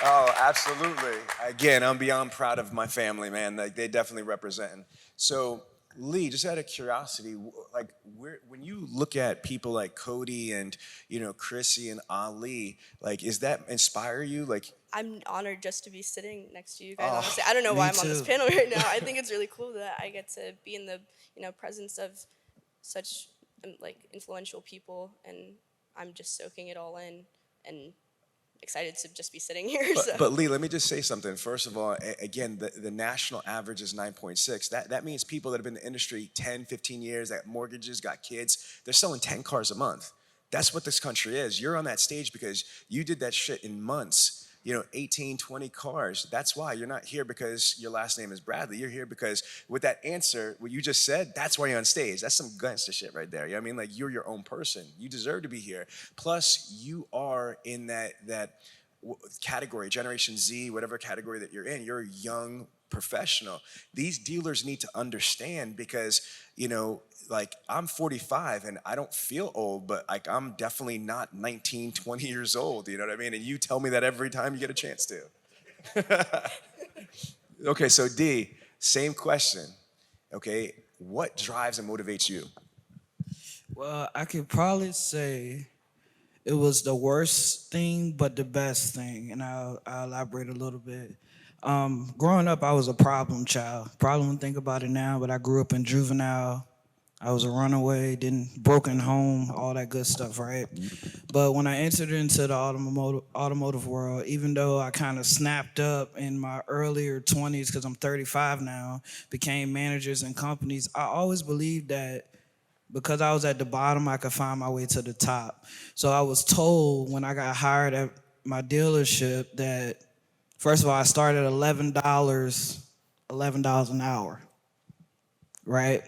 Speaker 2: Oh, absolutely. Again, I'm beyond proud of my family, man. Like, they definitely representing. So, Lee, just out of curiosity, like, when you look at people like Cody and, Chrissy and Ali, like, is that inspire you? Like,
Speaker 5: I'm honored just to be sitting next to you guys, honestly. I don't know why I'm on this panel right now. I think it's really cool that I get to be in the, presence of such, like, influential people, and I'm just soaking it all in and excited to just be sitting here.
Speaker 2: But Lee, let me just say something. First of all, again, the national average is 9.6. That means people that have been in the industry 10, 15 years, that mortgages, got kids, they're selling 10 cars a month. That's what this country is. You're on that stage because you did that shit in months. 18, 20 cars. That's why you're not here because your last name is Bradley. You're here because with that answer, what you just said, that's why you're on stage. That's some gangster shit right there. You know what I mean? Like, you're your own person. You deserve to be here. Plus, you are in that category, Generation Z, whatever category that you're in. You're a young professional. These dealers need to understand because, like, I'm 45 and I don't feel old, but like, I'm definitely not 19, 20 years old. You know what I mean? And you tell me that every time you get a chance to. Okay, so D, same question. Okay, what drives and motivates you?
Speaker 6: Well, I could probably say it was the worst thing, but the best thing, and I'll elaborate a little bit. Growing up, I was a problem child. Probably don't think about it now, but I grew up in juvenile. I was a runaway, broken home, all that good stuff, right? But when I entered into the automotive world, even though I kind of snapped up in my earlier 20s, because I'm 35 now, became managers in companies, I always believed that because I was at the bottom, I could find my way to the top. So I was told when I got hired at my dealership that, first of all, I started at $11 an hour, right?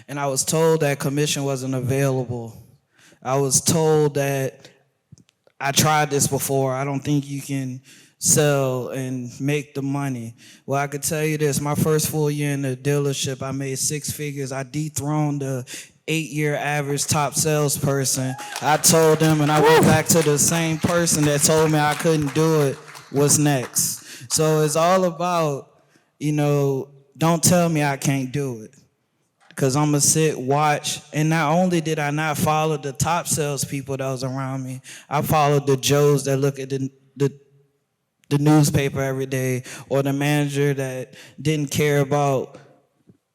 Speaker 6: And I was told that commission wasn't available. I was told that I tried this before. I don't think you can sell and make the money. Well, I could tell you this. My first full year in the dealership, I made 6 figures. I dethroned the 8-year average top salesperson. I told them, and I went back to the same person that told me I couldn't do it. What's next? So it's all about, don't tell me I can't do it. Because I'm going to sit, watch, and not only did I not follow the top salespeople that was around me, I followed the Joes that look at the newspaper every day, or the manager that didn't care about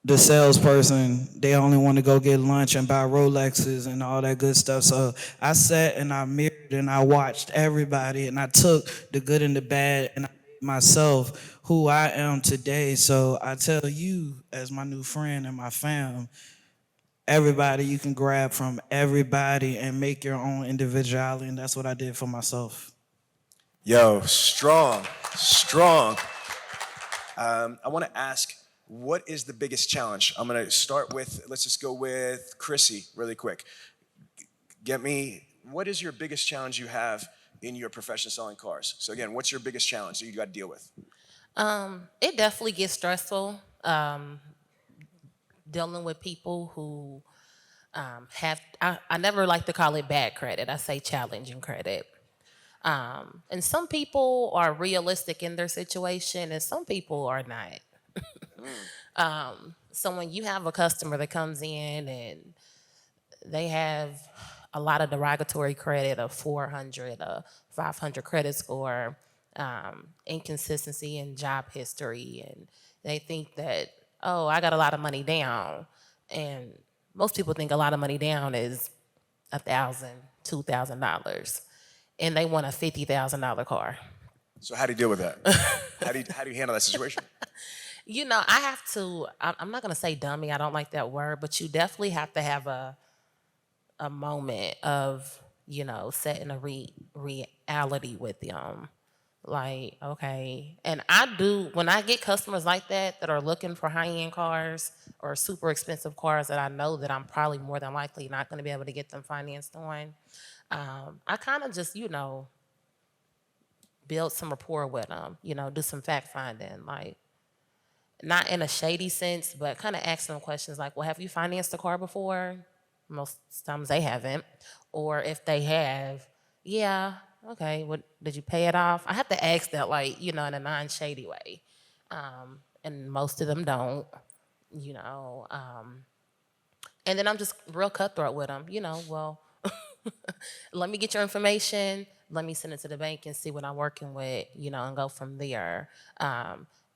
Speaker 6: the salesperson. They only want to go get lunch and buy Rolexes and all that good stuff. So I sat and I mirrored and I watched everybody, and I took the good and the bad, and I made myself who I am today. So I tell you, as my new friend and my fam, everybody, you can grab from everybody and make your own individuality, and that's what I did for myself.
Speaker 2: Yo, strong. I want to ask, what is the biggest challenge? I'm going to start with, let's just go with Chrissy really quick. What is your biggest challenge you have in your profession selling cars? So again, what's your biggest challenge that you got to deal with?
Speaker 1: It definitely gets stressful, dealing with people who I never like to call it bad credit. I say challenging credit. And some people are realistic in their situation, and some people are not. So when you have a customer that comes in and they have a lot of derogatory credit, a 400, a 500 credit score, inconsistency in job history, and they think that, oh, I got a lot of money down. And most people think a lot of money down is $1,000, $2,000, and they want a $50,000 car.
Speaker 2: So how do you deal with that? How do you handle that situation?
Speaker 1: You know, I have to, I'm not going to say dummy, I don't like that word, but you definitely have to have a moment of, you know, setting a reality with them. Like, okay. And I do, when I get customers like that are looking for high-end cars or super expensive cars that I know that I'm probably more than likely not going to be able to get them financed on, I kind of just, you know, build some rapport with them, you know, do some fact finding, like, not in a shady sense, but kind of ask them questions like, well, have you financed a car before? Most times they haven't. Or if they have, yeah, okay, what, did you pay it off? I have to ask that, like, you know, in a non-shady way. And most of them don't, you know. And then I'm just real cutthroat with them, you know, well, let me get your information, let me send it to the bank and see what I'm working with, you know, and go from there.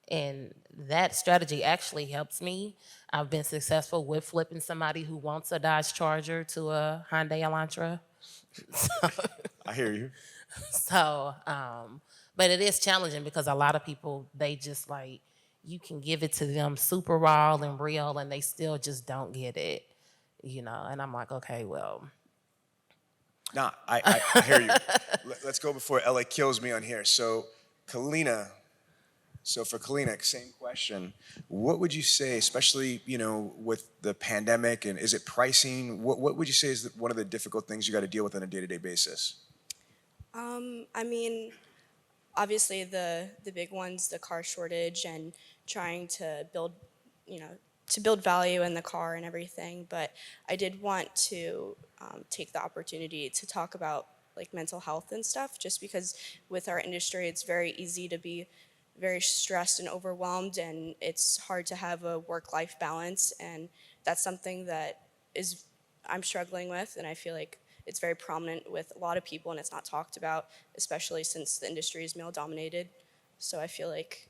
Speaker 1: And that strategy actually helps me. I've been successful with flipping somebody who wants a Dodge Charger to a Hyundai Elantra.
Speaker 2: I hear you.
Speaker 1: So, but it is challenging because a lot of people, they just like, you can give it to them super raw and real and they still just don't get it, you know, and I'm like, okay, well.
Speaker 2: Nah, I hear you. Let's go before LA kills me on here. So, Kalina, for Kalina, same question. What would you say, especially, you know, with the pandemic, and is it pricing? What would you say is one of the difficult things you got to deal with on a day-to-day basis?
Speaker 5: I mean, obviously the big ones, the car shortage and trying to build, you know, to build value in the car and everything. But I did want to take the opportunity to talk about like mental health and stuff, just because with our industry, it's very easy to be very stressed and overwhelmed, and it's hard to have a work-life balance. And that's something that is I'm struggling with, and I feel like it's very prominent with a lot of people, and it's not talked about, especially since the industry is male-dominated. So I feel like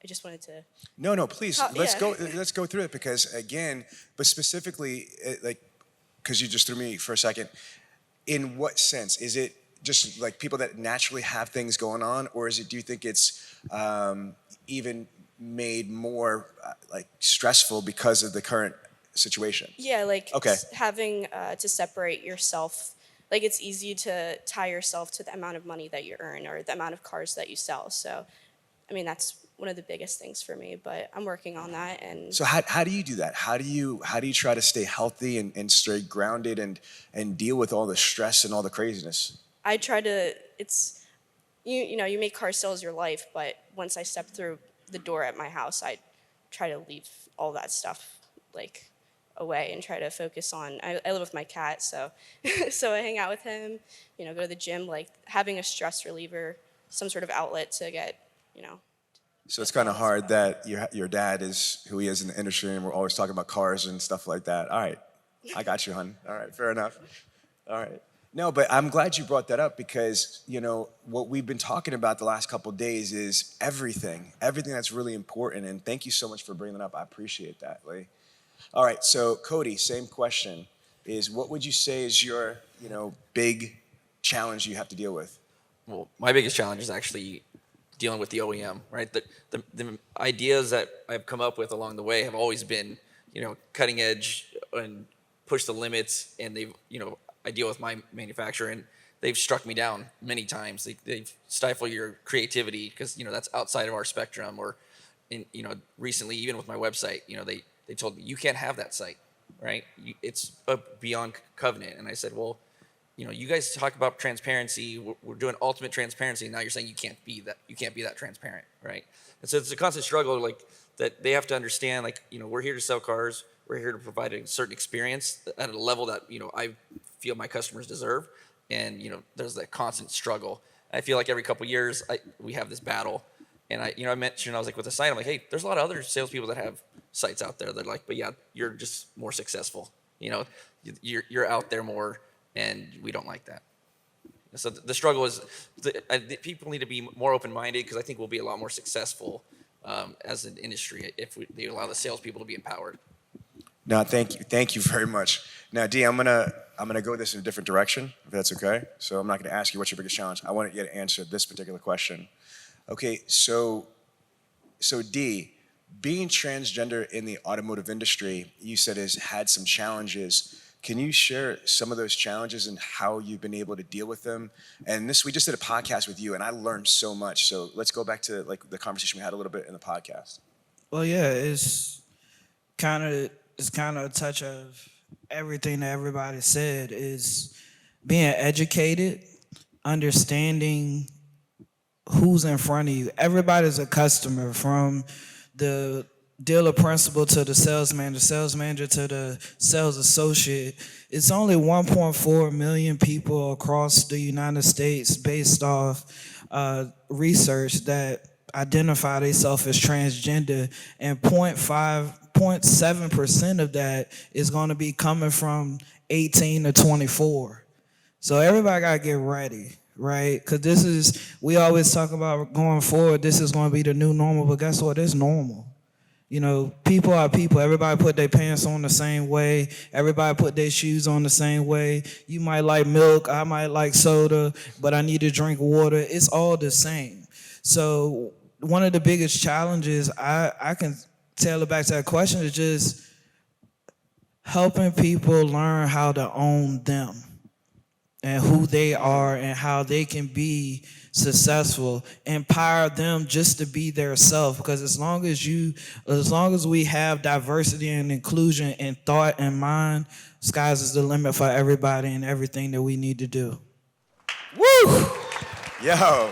Speaker 5: I just wanted to.
Speaker 2: No, please. Let's
Speaker 5: yeah.
Speaker 2: go. Let's go through it because again, but specifically, like, because you just threw me for a second. In what sense is it? Just like people that naturally have things going on, or is it? Do you think it's even made more like stressful because of the current situation?
Speaker 5: Yeah, like
Speaker 2: Okay.
Speaker 5: having to separate yourself. Like it's easy to tie yourself to the amount of money that you earn or the amount of cars that you sell. So, I mean, that's one of the biggest things for me. But I'm working on that. And
Speaker 2: So how do you do that? How do you try to stay healthy and stay grounded and deal with all the stress and all the craziness?
Speaker 5: I try to. It's you know you make car sales your life, but once I step through the door at my house, I try to leave all that stuff like away and try to focus on. I live with my cat, so so I hang out with him. You know, go to the gym. Like having a stress reliever, some sort of outlet to get. You know.
Speaker 2: So it's kind of hard that your dad is who he is in the industry, and we're always talking about cars and stuff like that. All right, I got you, hon. All right, fair enough. All right. No, but I'm glad you brought that up because, you know, what we've been talking about the last couple of days is everything that's really important. And thank you so much for bringing that up. I appreciate that, Lee. All right, so Cody, same question is what would you say is your, you know, big challenge you have to deal with?
Speaker 4: Well, my biggest challenge is actually dealing with the OEM, right? The ideas that I've come up with along the way have always been, you know, cutting edge and push the limits, and they've, you know, I deal with my manufacturer, and they've struck me down many times. They've stifled your creativity because, you know, that's outside of our spectrum. Or, you know, recently, even with my website, you know, they told me, you can't have that site, right? It's beyond covenant. And I said, well, you know, you guys talk about transparency. We're doing ultimate transparency. And now you're saying you can't be that transparent, right? And so it's a constant struggle, like, that they have to understand, like, you know, we're here to sell cars. We're here to provide a certain experience at a level that, you know, I feel my customers deserve. And, you know, there's that constant struggle. I feel like every couple years we have this battle. And I mentioned, I was like, with the site, I'm like, hey, there's a lot of other salespeople that have sites out there. They're like, but yeah, you're just more successful. You're out there more, and we don't like that. So the struggle is, people need to be more open-minded, because I think we'll be a lot more successful as an industry if they allow the salespeople to be empowered.
Speaker 2: No, thank you very much. Now, Dee, I'm gonna go this in a different direction, if that's okay. So I'm not gonna ask you what's your biggest challenge. I want you to answer this particular question. Okay, so Dee, being transgender in the automotive industry, you said has had some challenges. Can you share some of those challenges and how you've been able to deal with them? And we just did a podcast with you, and I learned so much. So let's go back to like the conversation we had a little bit in the podcast.
Speaker 6: Well, yeah, it's kind of a touch of everything that everybody said. Is being educated, understanding who's in front of you. Everybody's a customer, from the dealer principal to the sales manager to the sales associate. It's only 1.4 million people across the United States, based off research, that identify themselves as transgender, and 0.7% of that is going to be coming from 18 to 24. So everybody got to get ready, right? Because we always talk about going forward, this is going to be the new normal, but guess what? It's normal. People are people. Everybody put their pants on the same way. Everybody put their shoes on the same way. You might like milk, I might like soda, but I need to drink water. It's all the same. So one of the biggest challenges, I can tailor back to that question, is just helping people learn how to own them and who they are and how they can be successful. Empower them just to be their self, because as long as we have diversity and inclusion in thought and mind, skies is the limit for everybody and everything that we need to do.
Speaker 2: Woo! Yo,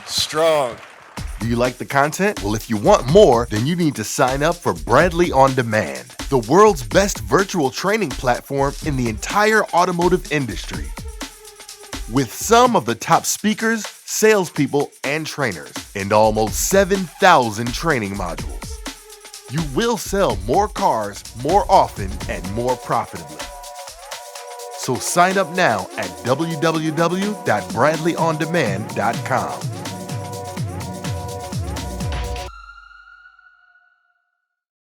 Speaker 2: strong.
Speaker 3: Do you like the content? Well, if you want more, then you need to sign up for Bradley On Demand, the world's best virtual training platform in the entire automotive industry. With some of the top speakers, salespeople, and trainers, and almost 7,000 training modules. You will sell more cars more often and more profitably. So sign up now at www.bradleyondemand.com.